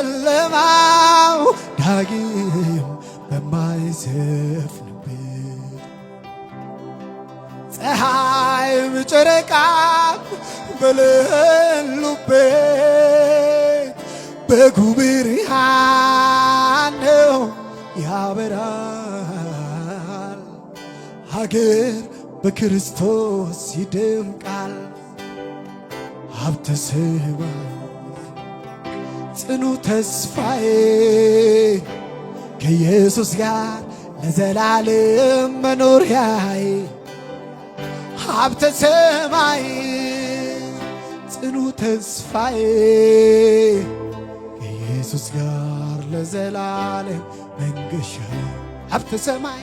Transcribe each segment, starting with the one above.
ጨለማው ዳግም በማይሰፍንበት ፀሐይም ጨረቃም በሌሉበት በጉ ብርሃን ነው ያበራል። ሀገር በክርስቶስ ይደምቃል። ሀብተ ሰማይ ጽኑ ተስፋዬ ከኢየሱስ ጋር ለዘላለም መኖሪያዬ ሀብተ ሰማይ ጽኑ ተስፋዬ ከኢየሱስ ጋር ለዘላለም መንገሻዬ ሀብተ ሰማይ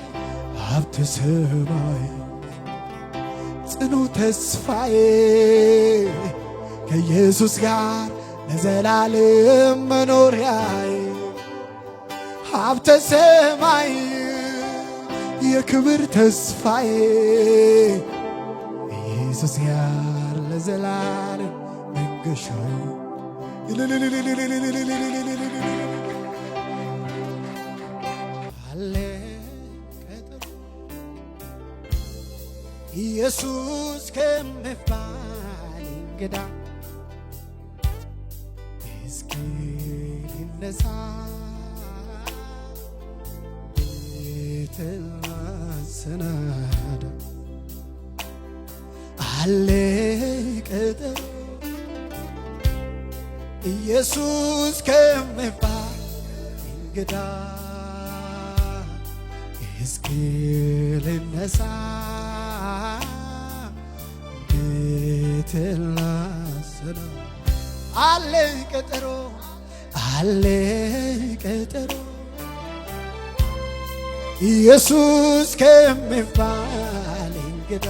ጽኑ ተስፋዬ ከኢየሱስ ጋር ለዘላለም መኖሪያዬ ሀብተ ሰማይ የክብር ተስፋዬ ኢየሱስ ጋር ለዘላለም መንገሻዬ አለ ቀጠሮ ኢየሱስ ከሚባል እንግዳ እስኪ ይነሳ ተሰናዳ አለ ቀጠሮ ኢየሱስ ከሚባል እንግዳ እስኪ ልነሳ ተሰናዳ አለ ቀጠሮ ኢየሱስ ከሚባል እንግዳ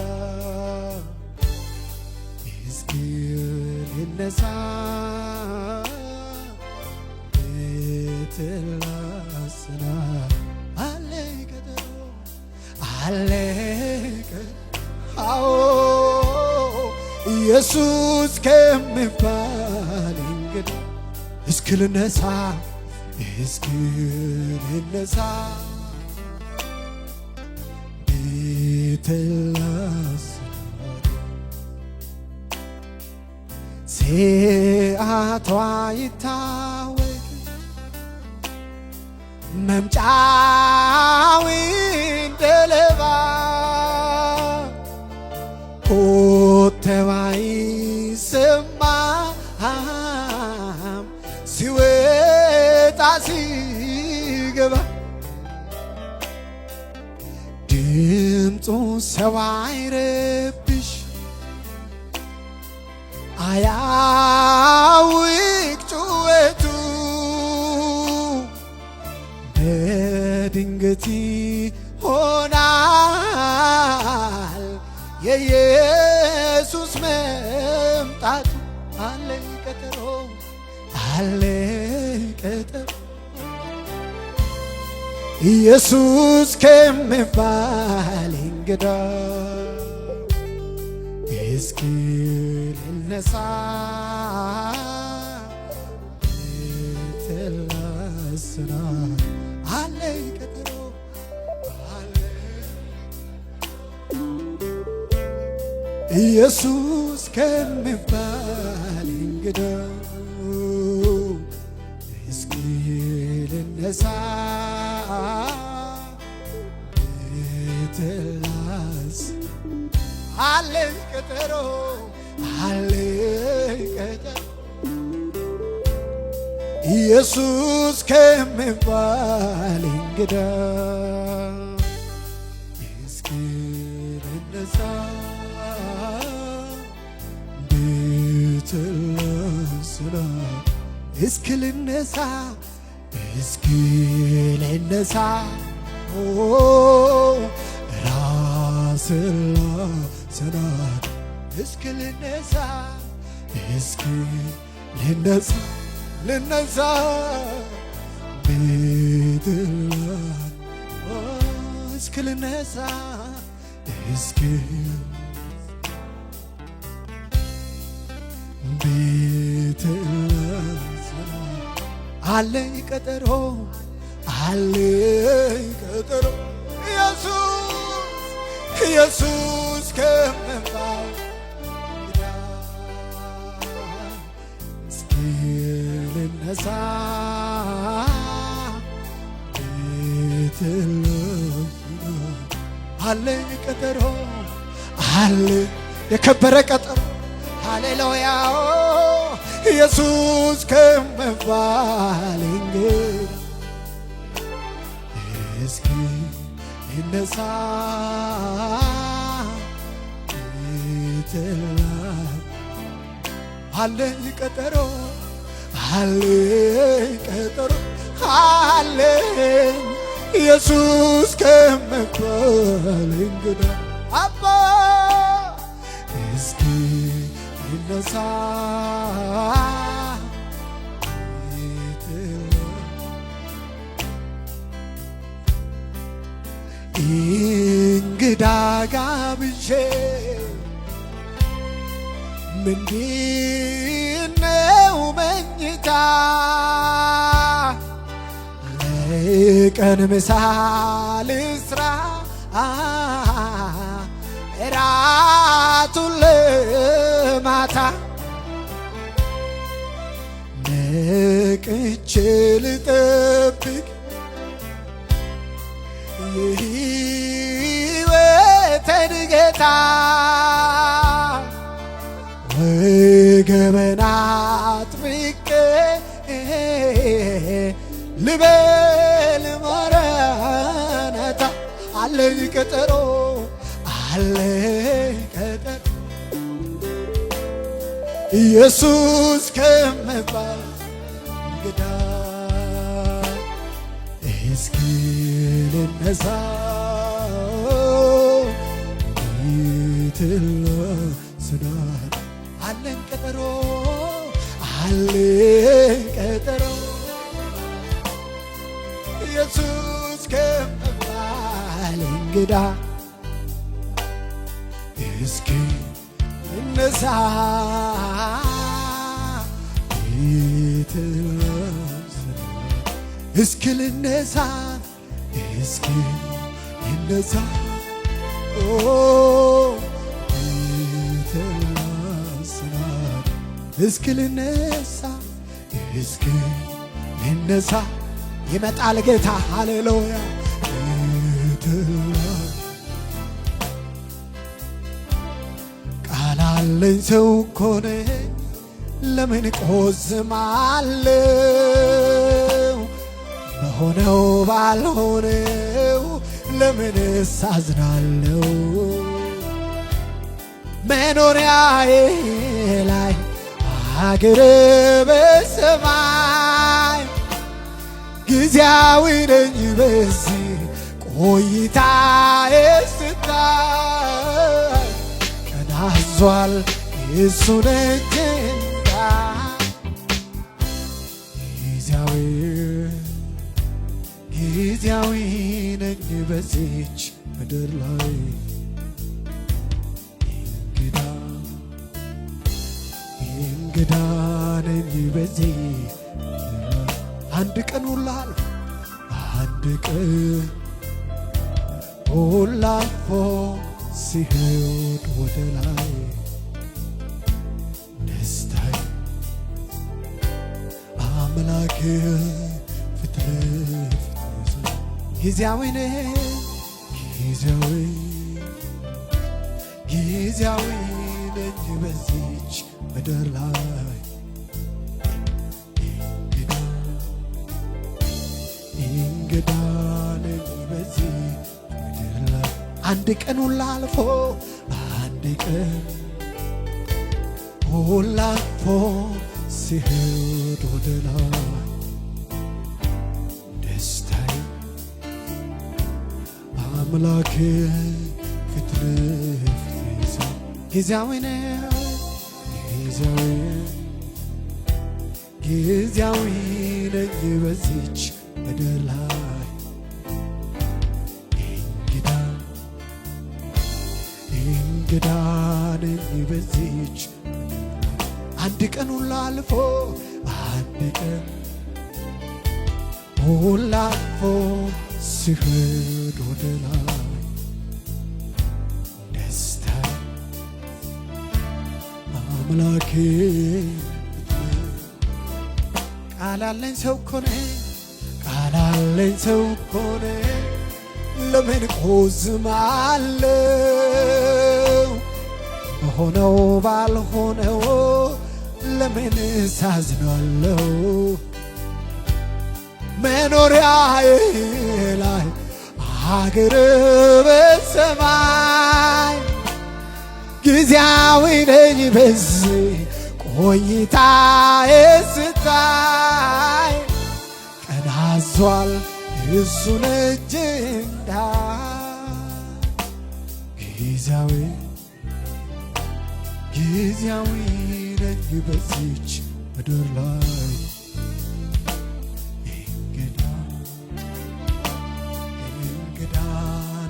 እስኪ ልነሳ ተላስና አለ ቀጠሮ አዎ ኢየሱስ ከሚባል እንግዳ እስኪ ልነሳ ሰዓቷ ይታወቅ መምጫው እንደ ሌባ ኮቴዋ አይሰማም ሲወጣ ሲገባ ድምፁ ሰው አይረብሽ አያውቅ ጩኸቱ በድንገት ይሆናል የኢየሱስ መምጣቱ አለ ቀጠሮ ኢየሱስ ከሚባል እንግዳ እስኪ ልነሳ ተላስና አለ ቀጠሮ ኢየሱስ ከሚባል እንግዳ እስኪ ልነሳ ተላስ አለ ቀጠሮ ኢየሱስ ከሚባል እንግዳ እስኪ ልነሳ ተላስና እስኪ ልነሳ ራስላ ሰናድ እስኪ ልነሳ ቤትላ እስኪ ልነሳ ቤትላ አለኝ ቀጠሮ አለኝ ቀጠሮ ኢየሱስ ከመባል እስኪ ልነሳ አለኝ ቀጠሮ አለ የከበረ ቀጠሮ ሃሌሉያ ኢየሱስ ከመባል እንግዳ እስኪ ይነሳ አለኝ ቀጠሮ አለኝ ቀጠሮ አለኝ ኢየሱስ ከመባል እንግዳ አባ እስኪ ይነሳ እንግዳ ጋብዤ ምንድነው መኝታ ለቀን ምሳ ልስራ እራቱን ለማታ ነቅቼ ልጠብቅ የሕይወቴን ጌታ ወገቤን አጥብቄ ልበል ማራናታ አለኝ ቀጠሮ አለኝ ቀጠሮ ኢየሱስ ከመባል እንግዳ እስኪ ልነሳ ስናት አለኝ ቀጠሮ አለኝ ቀጠሮ ኢየሱስ ከመባል እንግዳ እስኪ ልነሳ እስኪ ልነሳ እስኪ ልነሳ እስኪ ልነሳ እስኪ ልነሳ ይመጣል ጌታ ሃሌሉያ ቃል አለኝ ሰው እኮ ነኝ ለምን ቆዝማለሁ በሆነው ባልሆነው ለምን ሳዝናለሁ መኖሪያዬ ላይ አገር በሰማይ ጊዜያዊ ነኝ በዚህ ቆይታዬ ስታይ ቀን አዟል የእሱ ደጅታ ጊዜያዊ ነኝ በዚች ምድር ላይ እንግዳ ነኝ በዚህ አንድ ቀን ሁላል አንድ ቀን ሁላልፎ ሲሄድ ወደ ላይ ደስታዬ አምላክ ፊት ለፊት ጊዜያዊ ነኝ ጊዜያዊ ነኝ በዚች ምድር ላይ እንግዳ ነኝ በዚህ ምድር ላይ አንድ ቀን ሁላ አልፎ አንድ ቀን ሁላ አልፎ ሲሄድ ወደ ላይ ደስታዬ አምላክ ፊት ለፊት ጊዜያዊ ነው ጊዜያዊ ነኝ በዚች ምድር ላይ እንግዳ ነኝ በዚች አንድ ቀን ሁላ አልፎ አንድ ቀን ሁሉ አልፎ ሲሄድ ወደ ላይ ደስታዬ አምላኬ ቃል አለኝ ሰው እኮ ነኝ ቃል አለኝ ሰው እኮ ነኝ ለምን ቆዝማለሁ በሆነው ባልሆነው ለምን ሳዝናለሁ መኖሪያዬ ላይ አገር በሰማይ ጊዜያዊ ነኝ በዚህ ቆይታዬ ስታይ ቀን አዟል እሱን እጅ ጊዜያዊ ነኝ በዚች ምድር ላይ እንግዳ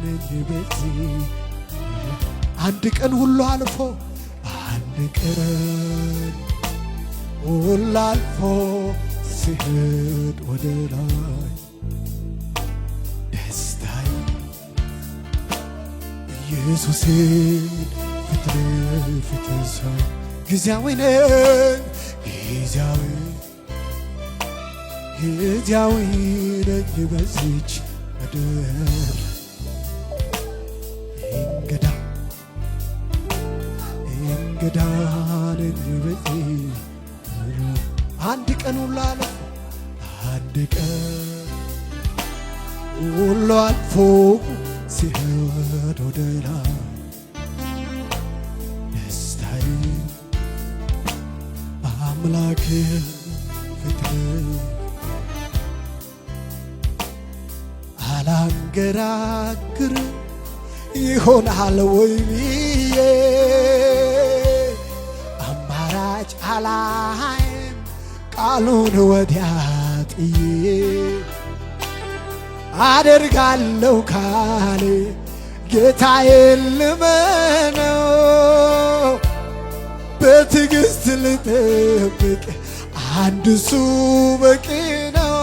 ነኝ በዚህ አንድ ቀን ሁሉ አልፎ አንድ ቀን ሁሉ አልፎ ሲሄድ ወደ ላይ ደስታዬ ኢየሱሴን ፊት ለፊት ሳይ ጊዜያዊ ነኝ ጊዜያዊ ነኝ በዚች ምድር እንግዳ ነኝ በዚህ አንድ ቀን ሁሉ አልፎ አንድ ቀን ሁሉ አልፎ ሲሄድ ወደ ላይ ደስታዬ አምላክ ፊት አላንገራግር ይሆናል ወይ ብዬ አማራጭ አላይም ቃሉን ወዲያ ጥዬ አደርጋለሁ ካለ ጌታዬን ልመነው በትዕግሥት ልጠብቅ አንድ እሱ በቂ ነው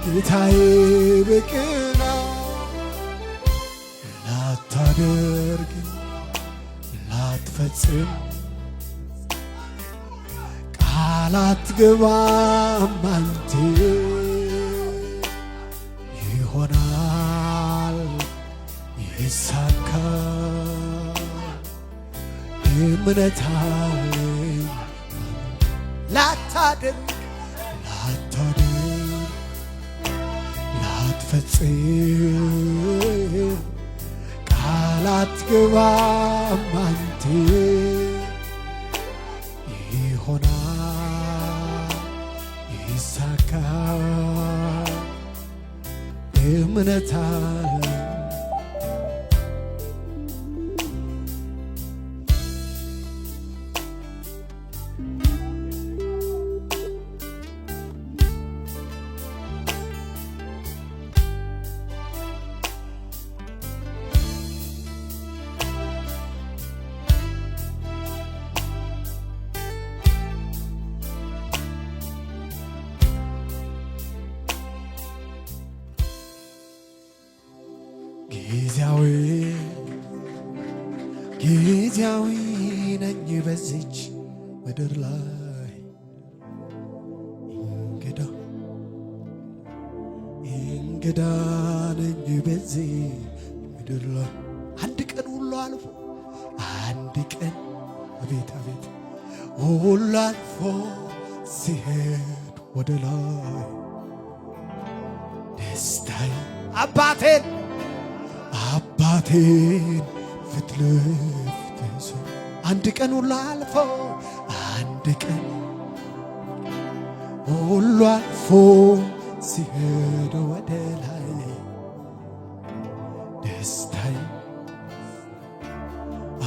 ጌታዬ በቂ ነው ላታደርግ ላትፈጽም ቃል አትገባም አንተ ይሆናል ይሳካል እምነት አለኝ ላታደርግ ላትፈጽም ቃል አትገባም አንተ ይሆናል ይሳካል እምነት አለኝ ጊዜያዊ ነኝ በዚች ምድር ላይ እንግዳ ነኝ በዚህ ምድር ላይ አንድ ቀን ሁሉ አልፎ አንድ ቀን አቤት ሁሉ አልፎ ሲሄድ ወደ ላይ ደስታዬ አባቴን ፊት ለፊት አንድ ቀን ሁሉ አልፎ አንድ ቀን ሁሉ አልፎ ሲሄድ ወደ ላይ ደስታዬ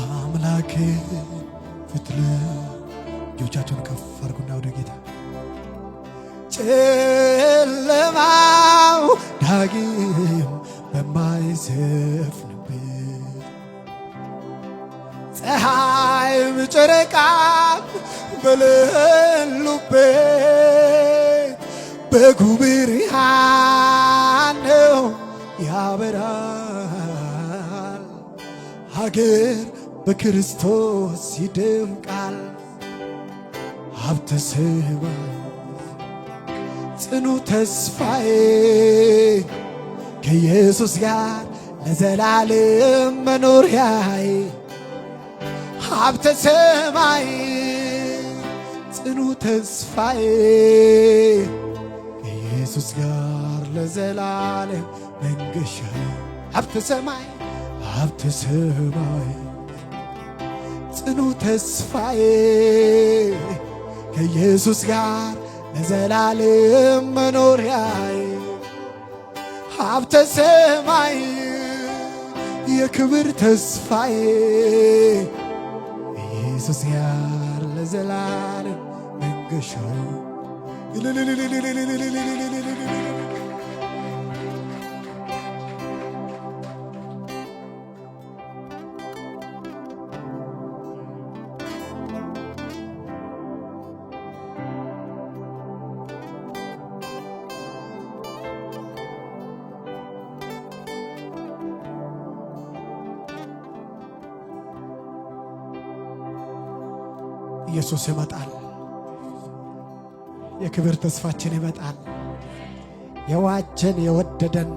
አምላኬ ፊት እጆቻቸውን ከፍ አድርጉና ወደ ጌታ ጨለማው ዳግም በማይሰፍንበት ፀሐይም ጨረቃም በሌሉበት በጉ ብርሃን ነው ያበራል። ሀገር በክርስቶስ ይደምቃል። ሀብተ ሰማይ ጽኑ ተስፋዬ ከኢየሱስ ጋር ለዘላለም መኖሪያዬ ሀብተ ሰማይ ጽኑ ተስፋዬ ከኢየሱስ ጋር ለዘላለም መንገሻዬ ሀብተ ሰማይ ጽኑ ተስፋዬ ከኢየሱስ ጋር ለዘላለም መኖሪያዬ ሀብተ ሰማይ የክብር ተስፋዬ ኢየሱስ ጋር ለዘላለም መንገሻዬ ኢየሱስ ይመጣል። የክብር ተስፋችን ይመጣል። የዋጀን የወደደን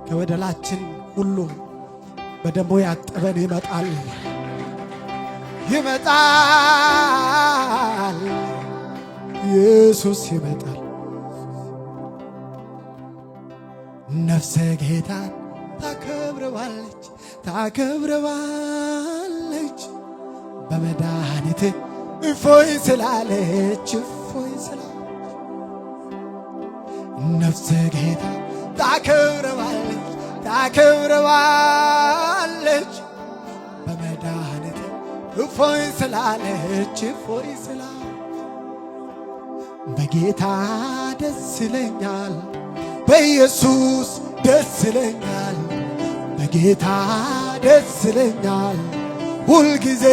ከበደላችን ሁሉ በደሙ ያጠበን ይመጣል። ኢየሱስ ይመጣል። ነፍሰ ጌታን ታከብረዋለች በመድኃኒት እፎይ ስላለች ነፍሰ ጌታ ታከብረዋለች በመድኃኒት እፎይ ስላለች በጌታ ደስ ይለኛል፣ በኢየሱስ ደስ ይለኛል፣ በጌታ ደስ ይለኛል፣ ሁልጊዜ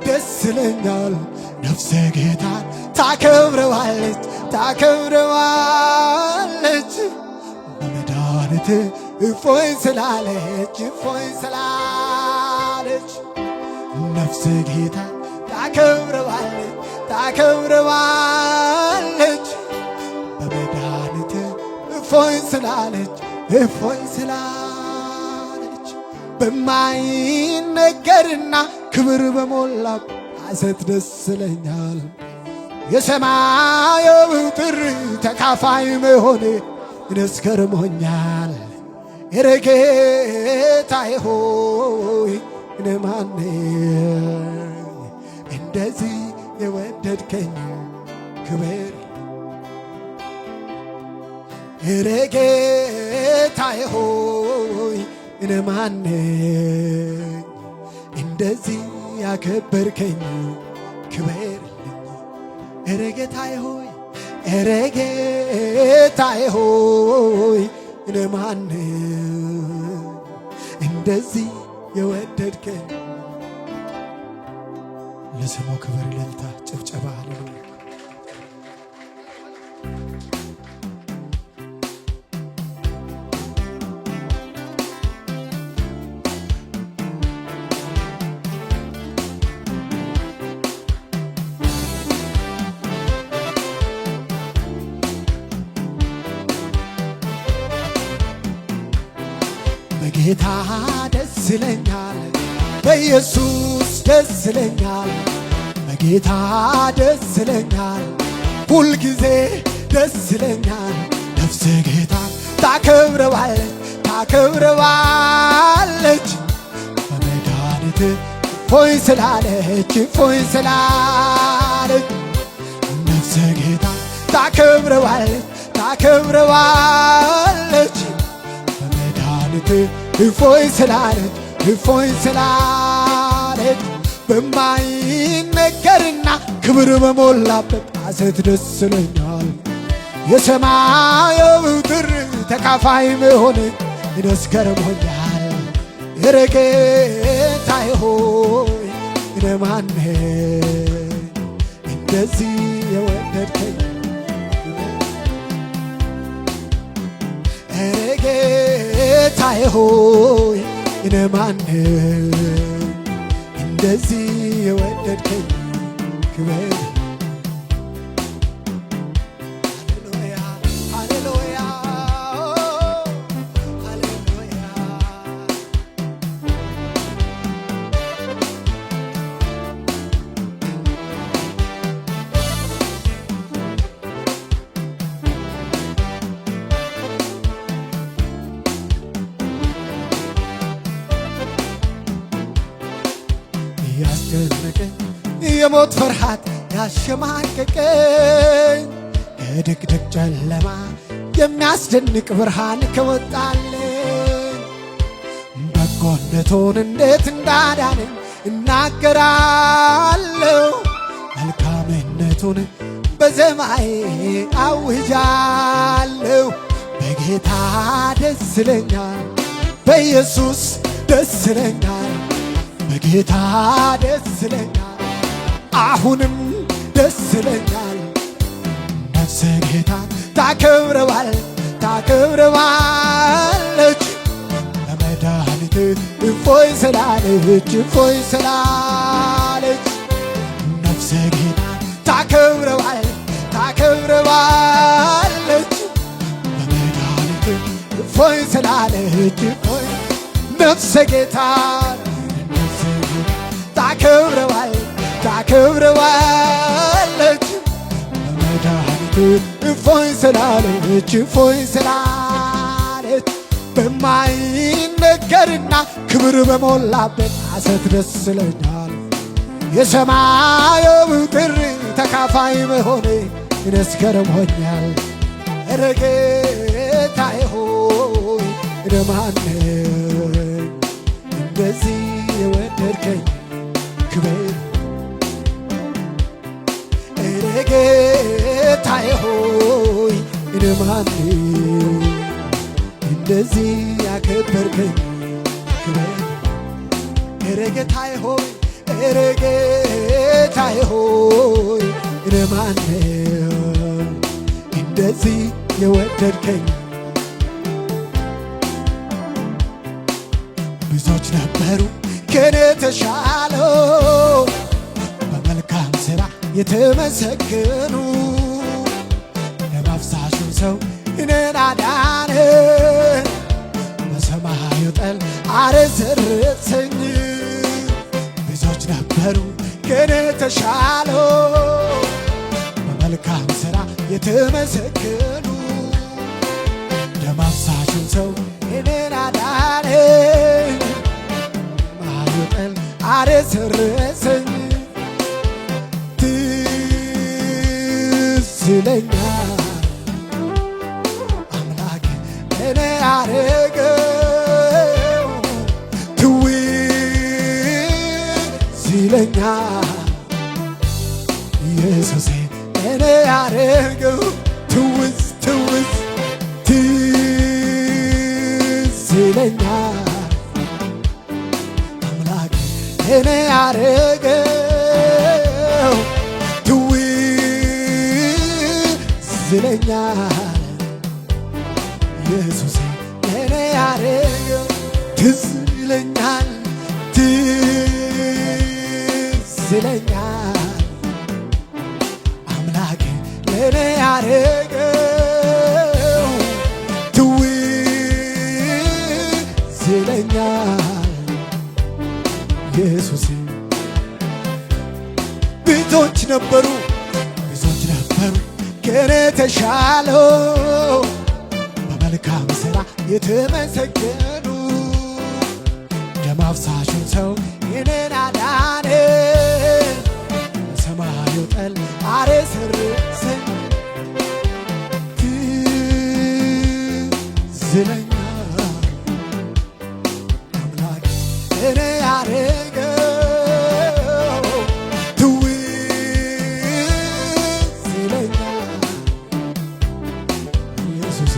ደስ ይለኛል። ነፍሰ ጌታን ታከብረዋለች በመድኃኒት እፎይ ስላለች ነፍሰ ጌታን ታከብረዋለች በመድኃኒት እፎይ ስላለች በማይነገርና ክብር በሞላው ሐሴት ደስ ይለኛል። የሰማያዊ ጥሪ ተካፋይ መሆኔ ገርሞኛል። ኧረ ጌታዬ ሆይ እኔ ማን ነኝ እንደዚህ የወደድከኝ ክብር ኧረ ጌታዬ ሆይ እኔ ማን ነኝ እንደዚህ ያከበርከኝ ክብር ኧረ ጌታዬ ሆይ እኔ ማን ነኝ እንደዚህ የወደድከኝ። ለስሙ ክብር እልልታ ጭብጨባ ሃሌሉያ። በጌታ ደስ ይለኛል፣ በኢየሱስ ደስ ይለኛል፣ በጌታ ደስ ይለኛል፣ ሁልጊዜ ደስ ይለኛል። ነፍሴ ጌታን ታከብረዋለች በመድኃኒት እፎይ ስላለች ነፍሴ ጌታን ታከብረዋለች በመድኃኒት እፎይ ስላለች በማይነገርና ክብር በሞላበት ሐሴት ደስ ይለኛል። የሰማያዊ ጥሪ ተካፋይ መሆኔ ገርሞኛል። ኧረ ጌታዬ ሆይ እኔ ማን ነኝ እንደዚህ የወደድከኝ ጌታዬ ሆይ እኔ ማነኝ እንደዚህ የወደድከኝ ክብር ያስደነቀኝ የሞት ፍርሃት ያሸማቀቀኝ ከድቅድቅ ጨለማ የሚያስደንቅ ብርሃን ከወጣልኝ በጎነቱን እንዴት እንዳዳነኝ እናገራለሁ መልካምነቱን በዜማዬ አውጃለሁ በጌታ ደስ ይለኛል በኢየሱስ ደስ ይለኛል በጌታ ደስ ይለኛል አሁንም ደስ ይለኛል ነፍሴ ጌታን ታከብረዋለች በመድኃኒት እፎይ ስላለች ነፍሴ ጌታን ታከብረዋለች በመድኃኒት እፎይ ስላለች ነፍሴ ጌታን ታከብረዋለች በመድኃኒቱ እፎይ ስላለች በማይነገርና ክብር በሞላበት ሐሴት ደስ ይለኛል የሰማዩ ጥሪ ተካፋይ መሆኔ እኔስ ገርሞኛል ኧረ ጌታዬ ሆይ እኔ ማነኝ እንደዚህ የወደድከኝ ክብር ኧረ ጌታዬ ሆይ እኔ ማነኝ እንደዚህ ያከበርከኝ ክብር ኧረ ጌታዬ ሆይ እኔ ማነኝ እንደዚህ የወደድከኝ ብዙዎች ነበሩ ከኔ ተሻለው በመልካም ሥራ የተመሰገኑ ደም አፍሳሹ ሰው እኔን አዳነ በሰማዩ ጠል አረሰረሰኝ ብዙዎች ነበሩ ከኔ ተሻለው በመልካም ሥራ የተመሰገኑ ደም አፍሳሹ ሰው እኔን አዳነ ማዩጠል አረሰረሰኝ ትዝ ይለኛል አምላክ እኔ ያረገው ትዝ ይለኛል ኢየሱሴ እኔ ያረገው ትዝ ይለኛል እኔ ያረገው ትዝ ይለኛል ኢየሱሴ እኔ ያረገው ትዝ ይለኛል አምላኬ ለእኔ ያረገው ትዝ ይለኛል ኢየሱሴ ብዙዎች ነበሩ ከኔ ተሻለው በመልካም ሥራ የተመሰገኑ ደም አፍሳሹን ሰው እኔን አዳነ በሰማዩ ጠል አረሰረሰኝ ትዝ ይለኛል አምላክ እኔ ያረገው ትዝ ይለኛል ኢየሱሴ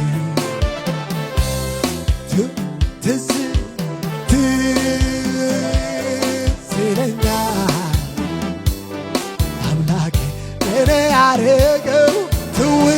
ትዝ ይለኛል አምላኬ እኔ ያረገው ትዝ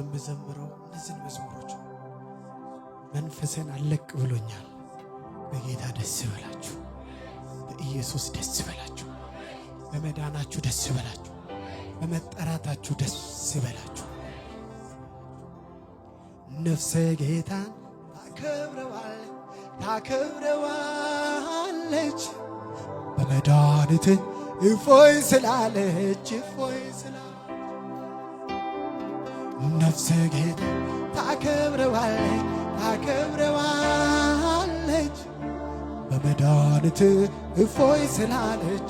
የምዘምረው እነዚህን መዝሙሮች መንፈሴን አለቅ ብሎኛል። በጌታ ደስ ይበላችሁ፣ በኢየሱስ ደስ ይበላችሁ፣ በመዳናችሁ ደስ ይበላችሁ፣ በመጠራታችሁ ደስ ይበላችሁ። ነፍሴ ጌታን ታከብረዋለች በመድኃኒቴ እፎይ ስላለች ነፍሴ ጌታን ታከብረዋለች በመድኃኒቴ እፎይ ስላለች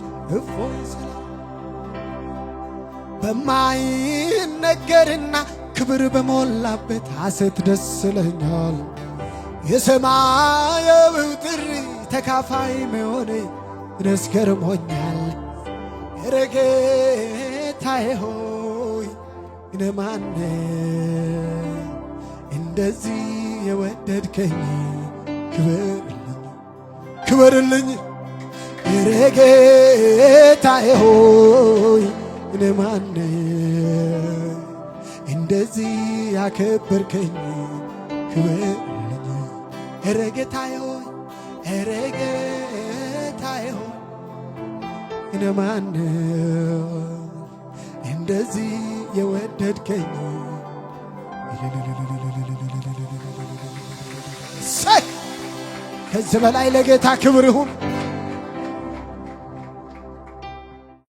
በማይነገርና ክብር በሞላበት ሐሴት ደስ ይለኛል። የሰማያዊው ጥሪ ተካፋይ መሆኔ ደስ ገርሞኛል። ኧረ ጌታዬ ሆይ እኔ ማን እንደዚህ የወደድከኝ? ክበርልኝ። ኧረ ጌታዬ ሆይ እኔ ማን እንደዚህ ያከበርከኝ? ክበርልኝ። ኧረ ጌታዬ ሆይ እኔ ማን እንደዚህ የወደድከኝ? ከዚህ በላይ ለጌታ ክብር ይሁን።